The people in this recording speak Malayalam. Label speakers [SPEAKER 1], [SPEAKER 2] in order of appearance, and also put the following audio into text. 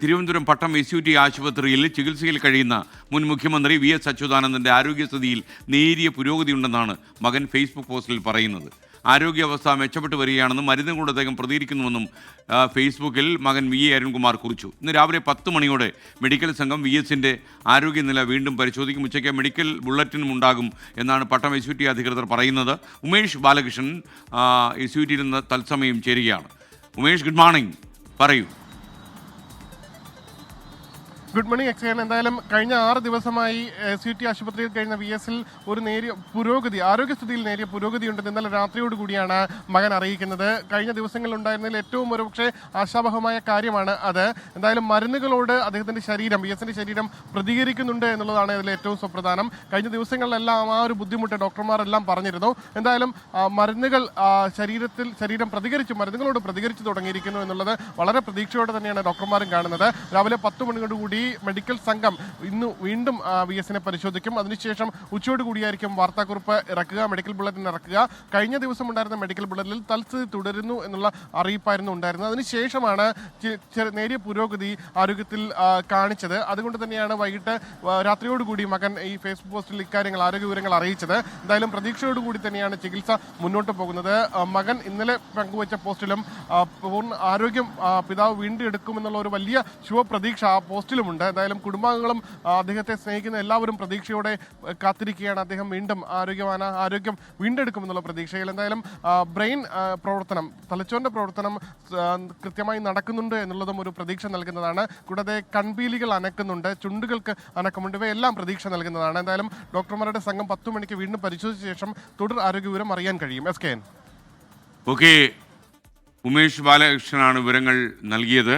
[SPEAKER 1] തിരുവനന്തപുരം പട്ടം എസ്.യു.ടി ആശുപത്രിയിൽ ചികിത്സയിൽ കഴിയുന്ന മുൻ മുഖ്യമന്ത്രി വി.എസ്. അച്യുതാനന്ദൻ്റെ ആരോഗ്യസ്ഥിതിയിൽ നേരിയ പുരോഗതിയുണ്ടെന്നാണ് മകൻ ഫേസ്ബുക്ക് പോസ്റ്റിൽ പറയുന്നത്. ആരോഗ്യാവസ്ഥ മെച്ചപ്പെട്ടു വരികയാണെന്നും മരുന്നുകളുടെ അദ്ദേഹം പ്രതികരിക്കുന്നുവെന്നും ഫേസ്ബുക്കിൽ മകൻ വി.എ. അരുൺകുമാർ കുറിച്ചു. ഇന്ന് രാവിലെ 10 മണിയോടെ മെഡിക്കൽ സംഘം വി.എസിൻ്റെ ആരോഗ്യനില വീണ്ടും പരിശോധിക്കും. ഉച്ചയ്ക്ക് മെഡിക്കൽ ബുള്ളറ്റിനും ഉണ്ടാകും എന്നാണ് പട്ടം എസ്.യു.ടി അധികൃതർ പറയുന്നത്. ഉമേഷ് ബാലകൃഷ്ണൻ എസ്.യു.ടിയിൽ നിന്ന് തത്സമയം ചേരുകയാണ്. ഉമേഷ്, ഗുഡ് മോർണിംഗ്, പറയൂ.
[SPEAKER 2] ഗുഡ് മോർണിംഗ് എക്സൈൻ. എന്തായാലും കഴിഞ്ഞ 6 ദിവസമായി എസ്.യു.ടി ആശുപത്രിയിൽ കഴിഞ്ഞ വി.എസിൽ ഒരു നേരിയ പുരോഗതി, ആരോഗ്യസ്ഥിതിയിൽ നേരിയ പുരോഗതി ഉണ്ടെന്ന് ഇന്നലെ രാത്രിയോടുകൂടിയാണ് മകൻ അറിയിക്കുന്നത്. കഴിഞ്ഞ ദിവസങ്ങളിൽ ഉണ്ടായിരുന്നതിൽ ഏറ്റവും ഒരുപക്ഷെ ആശാവഹമായ കാര്യമാണ് അത്. എന്തായാലും മരുന്നുകളോട് അദ്ദേഹത്തിൻ്റെ ശരീരം, വി.എസിൻ്റെ ശരീരം പ്രതികരിക്കുന്നുണ്ട് എന്നുള്ളതാണ് ഇതിൽ ഏറ്റവും സുപ്രധാനം. കഴിഞ്ഞ ദിവസങ്ങളിലെല്ലാം ആ ഒരു ബുദ്ധിമുട്ട് ഡോക്ടർമാരെല്ലാം പറഞ്ഞിരുന്നു. എന്തായാലും മരുന്നുകൾ മരുന്നുകളോട് പ്രതികരിച്ചു തുടങ്ങിയിരിക്കുന്നു എന്നുള്ളത് വളരെ പ്രതീക്ഷയോടെ തന്നെയാണ് ഡോക്ടർമാരും കാണുന്നത്. രാവിലെ 10 മണിയോടുകൂടി മെഡിക്കൽ സംഘം ഇന്ന് വീണ്ടും വി.എസിനെ പരിശോധിക്കും. അതിനുശേഷം ഉച്ചയോടുകൂടിയായിരിക്കും വാർത്താക്കുറിപ്പ് ഇറക്കുക, മെഡിക്കൽ ബുള്ളറ്റിൻ ഇറക്കുക. കഴിഞ്ഞ ദിവസം ഉണ്ടായിരുന്ന മെഡിക്കൽ ബുള്ളറ്റിൽ തൽസ്ഥിതി തുടരുന്നു എന്നുള്ള അറിയിപ്പായിരുന്നു ഉണ്ടായിരുന്നത്. അതിനുശേഷമാണ് നേരിയ പുരോഗതി ആരോഗ്യത്തിൽ കാണിച്ചത്. അതുകൊണ്ട് തന്നെയാണ് വൈകിട്ട് രാത്രിയോടുകൂടി മകൻ ഈ ഫേസ്ബുക്ക് പോസ്റ്റിൽ ഇക്കാര്യങ്ങൾ, ആരോഗ്യ വിവരങ്ങൾ അറിയിച്ചത്. എന്തായാലും പ്രതീക്ഷയോടുകൂടി തന്നെയാണ് ചികിത്സ മുന്നോട്ട് പോകുന്നത്. മകൻ ഇന്നലെ പങ്കുവച്ച പോസ്റ്റിലും പൂർണ്ണ ആരോഗ്യം പിതാവ് വീണ്ടെടുക്കുമെന്നുള്ള ഒരു വലിയ ശുഭപ്രതീക്ഷ ആ പോസ്റ്റിലുമുണ്ട്. എന്തായാലും കുടുംബാംഗങ്ങളും അദ്ദേഹത്തെ സ്നേഹിക്കുന്ന എല്ലാവരും പ്രതീക്ഷയോടെ കാത്തിരിക്കുകയാണ്. അദ്ദേഹം വീണ്ടും ആരോഗ്യം വീണ്ടെടുക്കുമെന്നുള്ള പ്രതീക്ഷയിൽ. എന്തായാലും ബ്രെയിൻ പ്രവർത്തനം, തലച്ചോറിൻ്റെ പ്രവർത്തനം കൃത്യമായി നടക്കുന്നുണ്ട് എന്നുള്ളതും ഒരു പ്രതീക്ഷ നൽകുന്നതാണ്. കൂടാതെ കൺപീലികൾ അനക്കുന്നുണ്ട്, ചുണ്ടുകൾക്ക് അനക്കമുണ്ട്. ഇവയെല്ലാം പ്രതീക്ഷ നൽകുന്നതാണ്. എന്തായാലും ഡോക്ടർമാരുടെ സംഘം 10 മണിക്ക് വീണ്ടും പരിശോധിച്ച ശേഷം തുടർ ആരോഗ്യ വിവരം അറിയാൻ കഴിയും. എസ്.കെ.എൻ.
[SPEAKER 1] ഓക്കെ, ഉമേഷ് ബാലകൃഷ്ണനാണ് വിവരങ്ങൾ നൽകിയത്.